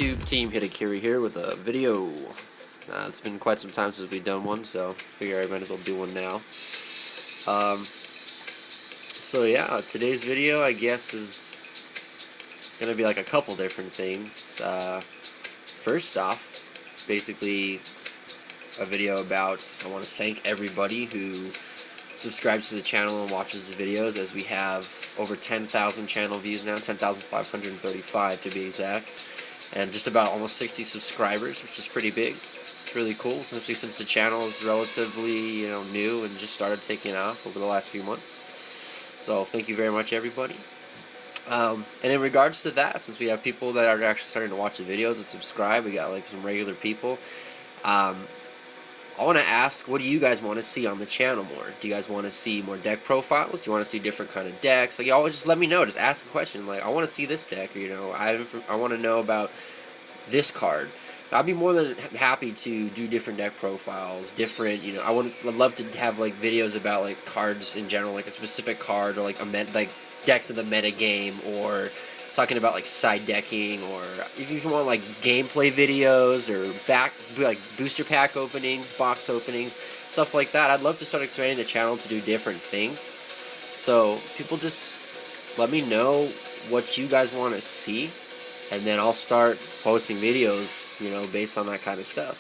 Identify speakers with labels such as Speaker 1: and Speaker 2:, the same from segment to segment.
Speaker 1: YouTube? TeamHitokiri here with a video. It's been quite some time since we've done one, so I figure I might as well do one now. So yeah, today's video I guess is gonna be like a couple different things. First off, basically a video about I want to thank everybody who subscribes to the channel and watches the videos, as we have over 10,000 channel views now, 10,535 to be exact, and just about almost 60 subscribers, which is pretty big. It's really cool, especially since the channel is relatively new and just started taking off over the last few months. So thank you very much, everybody. And in regards to that, since we have people that are actually starting to watch the videos and subscribe, we got like some regular people. I want to ask, what do you guys want to see on the channel more? Do you guys want to see more deck profiles? Do you want to see different kind of decks? Like, y'all just let me know. Just ask a question. Like, I want to see this deck. Or, I want to know about this card. I'd be more than happy to do different deck profiles. Different, I'd love to have like videos about like cards in general, like a specific card, or like like decks in the meta game, or talking about like side decking, or if you want like gameplay videos or like booster pack openings, box openings, stuff like that. I'd love to start expanding the channel to do different things. So people just let me know what you guys want to see, and then I'll start posting videos, based on that kind of stuff.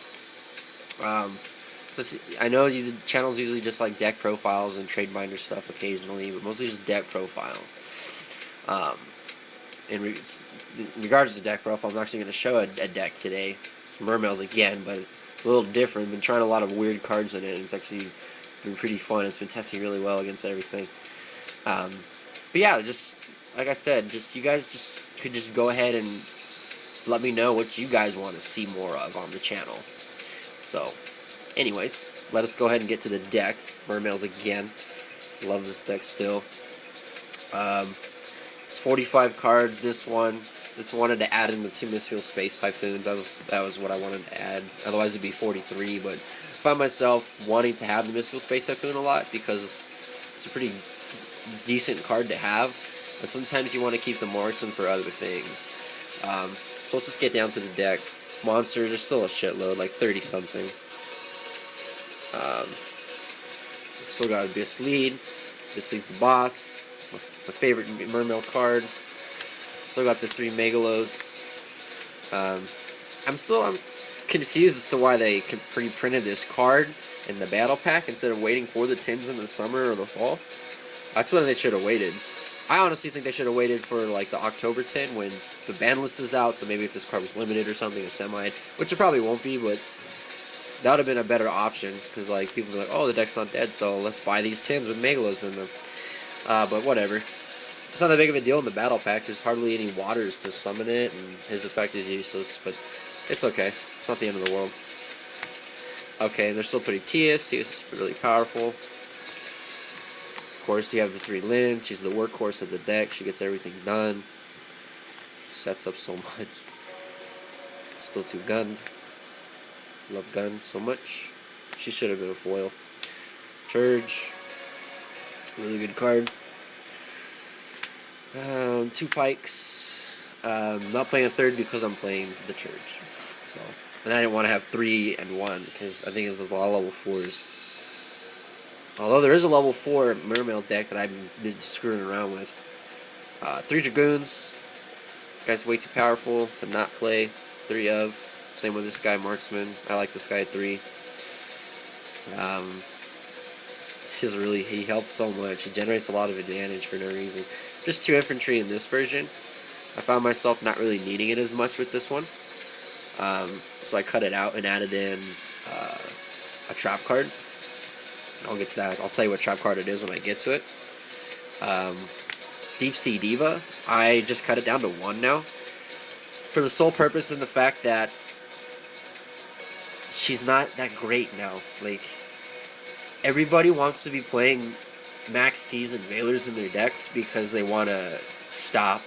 Speaker 1: So I know the channel's usually just like deck profiles and trade binder stuff occasionally, but mostly just deck profiles. In regards to deck profile, I'm actually going to show a deck today. It's Mermail's again, but a little different. I've been trying a lot of weird cards in it, and it's actually been pretty fun. It's been testing really well against everything. But yeah, just like I said, you guys could just go ahead and let me know what you guys want to see more of on the channel. So, anyways, let us go ahead and get to the deck. Mermail's again. Love this deck still. 45 cards. This one. Just wanted to add in the 2 Misfield Space Typhoons. That was what I wanted to add. Otherwise, it'd be 43. But I found myself wanting to have the Misfield Space Typhoon a lot because it's a pretty decent card to have. But sometimes you want to keep the marksman for other things. So let's just get down to the deck. Monsters are still a shitload, like 30 something. Still got Abyss Lead. Abyss Lead's the boss. My favorite Mermail card. Still got the 3 Megalos. I'm confused as to why they pre-printed this card in the battle pack instead of waiting for the tins in the summer or the fall. That's when they should have waited. I honestly think they should have waited for like the October tin when the ban list is out. So maybe if this card was limited or something, or semi, which it probably won't be, but that would have been a better option, because like people be like, oh, the deck's not dead, so let's buy these tins with Megalos in them. But whatever. It's not that big of a deal in the battle pack. There's hardly any waters to summon it, and his effect is useless, but it's okay. It's not the end of the world. Okay, and they're still pretty TS. TS is really powerful. Of course, you have the 3 Lynn. She's the workhorse of the deck. She gets everything done. Sets up so much. Still 2 Gun. Love Gun so much. She should have been a foil. Turge. Really good card. 2 Pikes. Not playing a 3rd because I'm playing the Turge. So, and I didn't want to have 3 and 1 because I think there's a lot of level 4s. Although there is a level 4 Mermail deck that I've been screwing around with. 3 Dragoons. Guy's way too powerful to not play. 3 of. Same with this guy, Marksman. I like this guy at 3. He helps so much. He generates a lot of advantage for no reason. Just 2 infantry in this version. I found myself not really needing it as much with this one. So I cut it out and added in a trap card. I'll get to that. I'll tell you what trap card it is when I get to it. Deep Sea Diva. I just cut it down to 1 now, for the sole purpose and the fact that she's not that great now. Like, everybody wants to be playing max season Veilers in their decks because they want to stop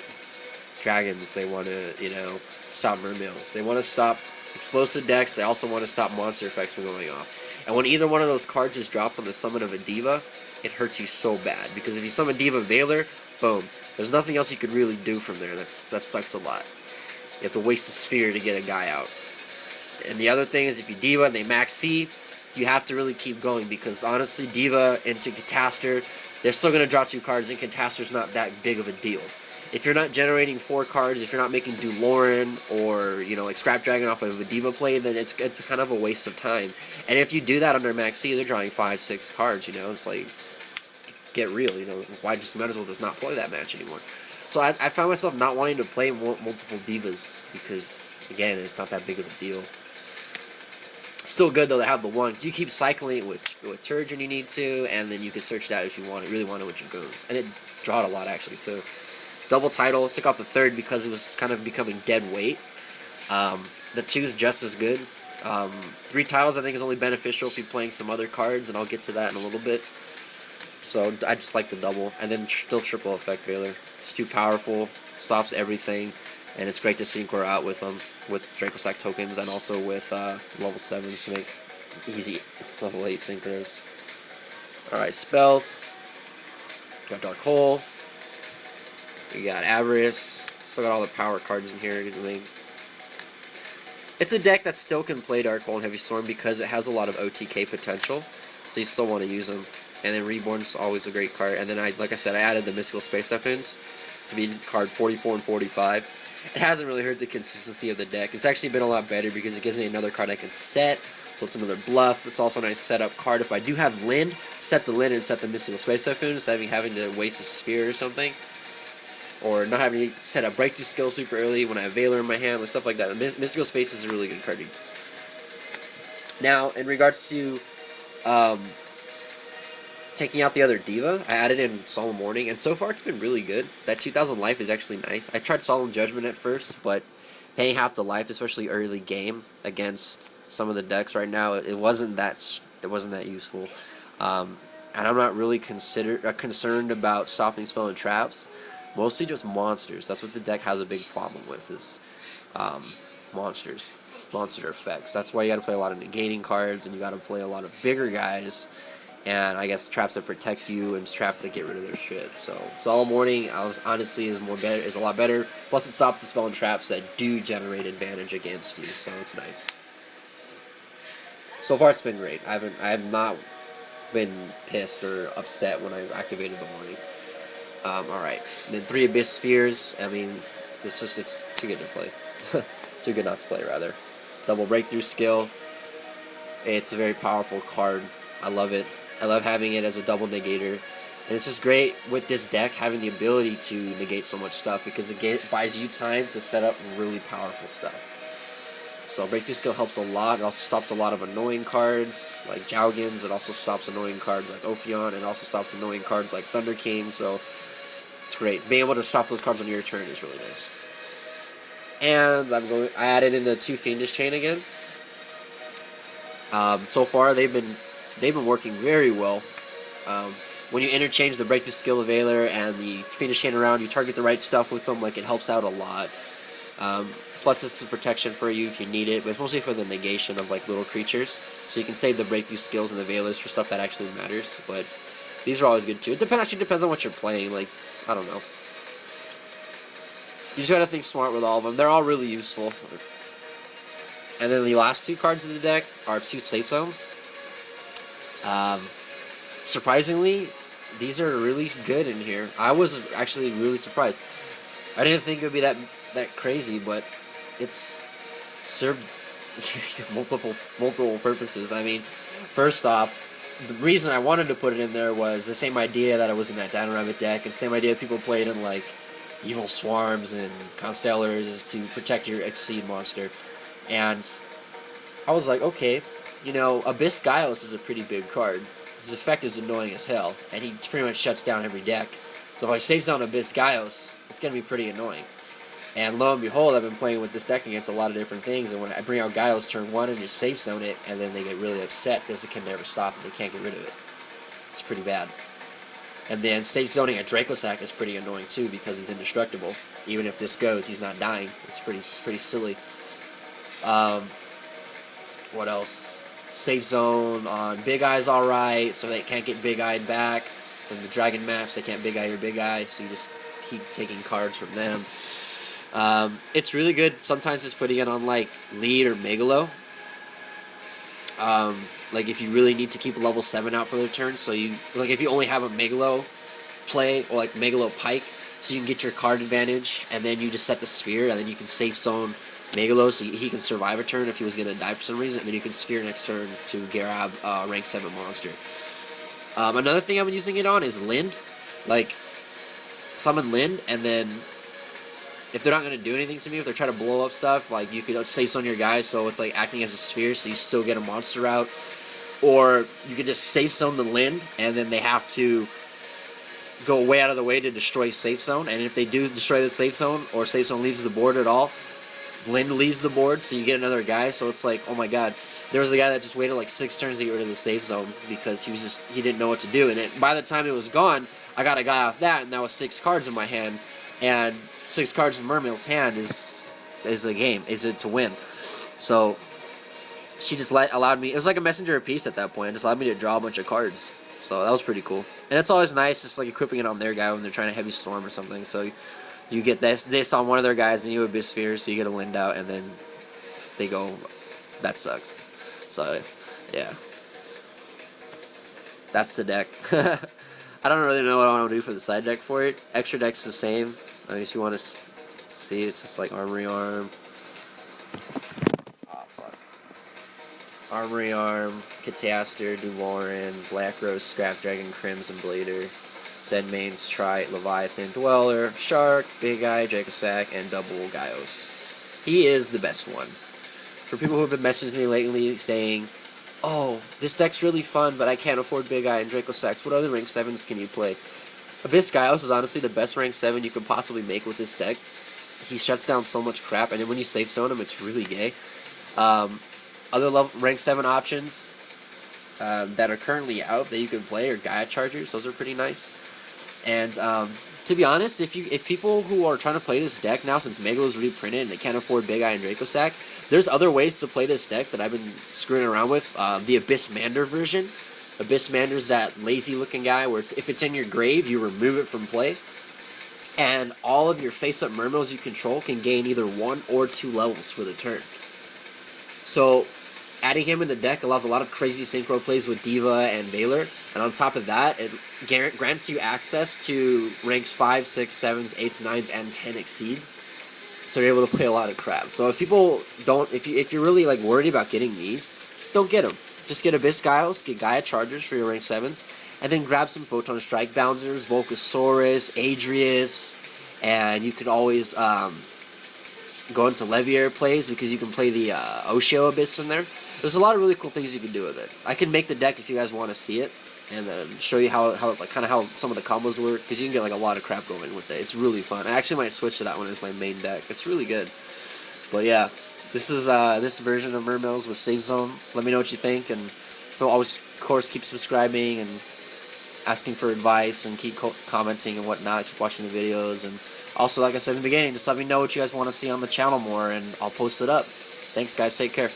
Speaker 1: dragons. They want to, stop Mermails. They want to stop explosive decks. They also want to stop monster effects from going off. And when either one of those cards is dropped on the summon of a Diva, it hurts you so bad. Because if you summon Diva Veiler, boom. There's nothing else you could really do from there. That sucks a lot. You have to waste a sphere to get a guy out. And the other thing is, if you Diva and they max C, you have to really keep going, because honestly, Diva into Catastor, they're still going to draw 2 cards, and Catastor's not that big of a deal. If you're not generating 4 cards, if you're not making Duloran or, you know, like Scrap Dragon off of a Diva play, then it's kind of a waste of time. And if you do that under Max C, they're drawing 5, 6 cards, you know, it's like, get real, you know, why just might as well just not play that match anymore. So I found myself not wanting to play multiple Divas, because, again, it's not that big of a deal. Still good though to have the one. You keep cycling it with turds when you need to, and then you can search that if you want it. Really want it with your goons, and it drawed a lot actually too. Double Tidal, took off the 3rd because it was kind of becoming dead weight. The 2 is just as good. 3 titles I think is only beneficial if you're playing some other cards, and I'll get to that in a little bit. So I just like the double, and then still triple effect Veiler. It's too powerful, stops everything. And it's great to synchro out with them, with Dracosac tokens, and also with level 7s to make easy level 8 synchros. Alright, spells. Got Dark Hole. We got Avarice. Still got all the power cards in here. It's a deck that still can play Dark Hole and Heavy Storm because it has a lot of OTK potential, so you still want to use them. And then Reborn's always a great card. And then, like I said, I added the Mystical Space Weapons to be card 44 and 45. It hasn't really hurt the consistency of the deck. It's actually been a lot better because it gives me another card I can set, so it's another bluff. It's also a nice setup card. If I do have Lind, set the Lind and set the Mystical Space Typhoon instead of having to waste a sphere or something. Or not having to set a Breakthrough skill super early when I have Veiler in my hand, or stuff like that. Mystical Space is a really good card. Now, in regards to taking out the other Diva, I added in Solemn Warning, and so far it's been really good. That 2000 life is actually nice. I tried Solemn Judgment at first, but paying half the life, especially early game, against some of the decks right now, it wasn't that useful. And I'm not really concerned about stopping spell and traps. Mostly just monsters. That's what the deck has a big problem with, is monsters. Monster effects. That's why you got to play a lot of negating cards, and you got to play a lot of bigger guys. And I guess traps that protect you and traps that get rid of their shit. So Solemn Warning, honestly, is a lot better. Plus, it stops the spell and traps that do generate advantage against you. So it's nice. So far, it's been great. I have not been pissed or upset when I activated the warning. All right. And then 3 Abyss Spheres. I mean, it's too good to play. Too good not to play, rather. Double Breakthrough skill. It's a very powerful card. I love it. I love having it as a double negator. And it's just great with this deck having the ability to negate so much stuff, because it buys you time to set up really powerful stuff. So Breakthrough skill helps a lot. It also stops a lot of annoying cards like Jougans. It also stops annoying cards like Ophion. It also stops annoying cards like Thunder King. So it's great. Being able to stop those cards on your turn is really nice. And I added in the 2 Fiendish Chain again. So far they've been working very well. When you interchange the Breakthrough skill of Veiler and the Fiendish Chain around, you target the right stuff with them, like, it helps out a lot. Plus, this is protection for you if you need it, but it's mostly for the negation of, like, little creatures. So you can save the Breakthrough skills and the Veilers for stuff that actually matters, but these are always good too. It actually depends on what you're playing, like, I don't know. You just gotta think smart with all of them. They're all really useful. And then the last 2 cards of the deck are 2 Safe Zones. Surprisingly, these are really good in here. I was actually really surprised. I didn't think it would be that crazy, but it's served multiple purposes. I mean, first off, the reason I wanted to put it in there was the same idea that it was in that Down Rabbit deck, and same idea people played in, like, Evil Swarms and Constellars, is to protect your Exceed monster. And I was like, okay, you know, Abyss Gaios is a pretty big card. His effect is annoying as hell, and he pretty much shuts down every deck. So if I save down Abyss Gaios, it's going to be pretty annoying. And lo and behold, I've been playing with this deck against a lot of different things, and when I bring out Gaios turn 1 and just safe zone it, and then they get really upset because it can never stop and they can't get rid of it. It's pretty bad. And then safe zoning a Dracosac is pretty annoying too, because he's indestructible. Even if this goes, he's not dying. It's pretty silly. What else? Safe zone on Big Eye's alright, so they can't get Big Eyed back. From the Dragon maps, they can't Big Eye your Big Eye, so you just keep taking cards from them. It's really good sometimes just putting it on like lead or megalo. Like if you really need to keep a level 7 out for the turn, so you like if you only have a megalo play or like megalo pike, so you can get your card advantage, and then you just set the sphere, and then you can safe zone megalo so he can survive a turn if he was gonna die for some reason, and then you can sphere next turn to grab rank 7 monster. Another thing I've been using it on is Lind, like summon Lind, and then if they're not going to do anything to me, if they're trying to blow up stuff, like you could safe on your guys, so it's like acting as a sphere, so you still get a monster out. Or you could just safe zone the Lind, and then they have to go way out of the way to destroy safe zone. And if they do destroy the safe zone, or safe zone leaves the board at all, Lind leaves the board, so you get another guy. So it's like, oh my god, there was a guy that just waited like 6 turns to get rid of the safe zone because he didn't know what to do. And by the time it was gone, I got a guy off that, and that was 6 cards in my hand, and 6 cards in Mermail's hand is a game, is it to win. So she just allowed me, it was like a messenger of peace at that point, it just allowed me to draw a bunch of cards. So that was pretty cool. And it's always nice just like equipping it on their guy when they're trying to heavy storm or something. So you get this on one of their guys, and you have a sphere, so you get a Lind out, and then they go, that sucks. So yeah, that's the deck. I don't really know what I want to do for the side deck for it. Extra deck's the same. I guess you want to see it's just like Armory Arm. Oh, fuck. Armory Arm, Cataster, Dumorin, Black Rose, Scrap Dragon, Crimson Blader, Zedmains, Trite, Leviathan, Dweller, Shark, Big Eye, Dracosac, and Double Gaios. He is the best one. For people who have been messaging me lately saying, oh, this deck's really fun, but I can't afford Big Eye and Dracosacs, what other rank 7s can you play? Abyss Gaios is honestly the best rank 7 you could possibly make with this deck. He shuts down so much crap, and then when you safe zone him, it's really gay. Other rank 7 options that are currently out that you can play are Gaia Chargers. Those are pretty nice. And to be honest, if people who are trying to play this deck now, since Megalo is reprinted and they can't afford Big Eye and Dracosac, there's other ways to play this deck that I've been screwing around with. The Abyss Mander version. Abyss Mander's that lazy-looking guy where if it's in your grave, you remove it from play. And all of your face-up Mermails you control can gain either 1 or 2 levels for the turn. So adding him in the deck allows a lot of crazy synchro plays with Diva and Valor. And on top of that, it grants you access to ranks 5, 6, 7s, 8s, 9s, and 10 exceeds. So you're able to play a lot of crap. So if people don't, if you're really like worried about getting these, don't get them. Just get Abyss Gaios, get Gaia Chargers for your rank 7s, and then grab some Photon Strike Bouncers, Volcasaurus, Adrius, and you could always go into Levier plays because you can play the Oshio Abyss in there. There's a lot of really cool things you can do with it. I can make the deck if you guys want to see it, and then show you how some of the combos work, because you can get like a lot of crap going with it. It's really fun. I actually might switch to that one as my main deck. It's really good. But yeah. This is this version of Mermails with Safe Zone. Let me know what you think, and always, of course, keep subscribing and asking for advice, and keep commenting and whatnot. Keep watching the videos, and also, like I said in the beginning, just let me know what you guys want to see on the channel more, and I'll post it up. Thanks, guys. Take care.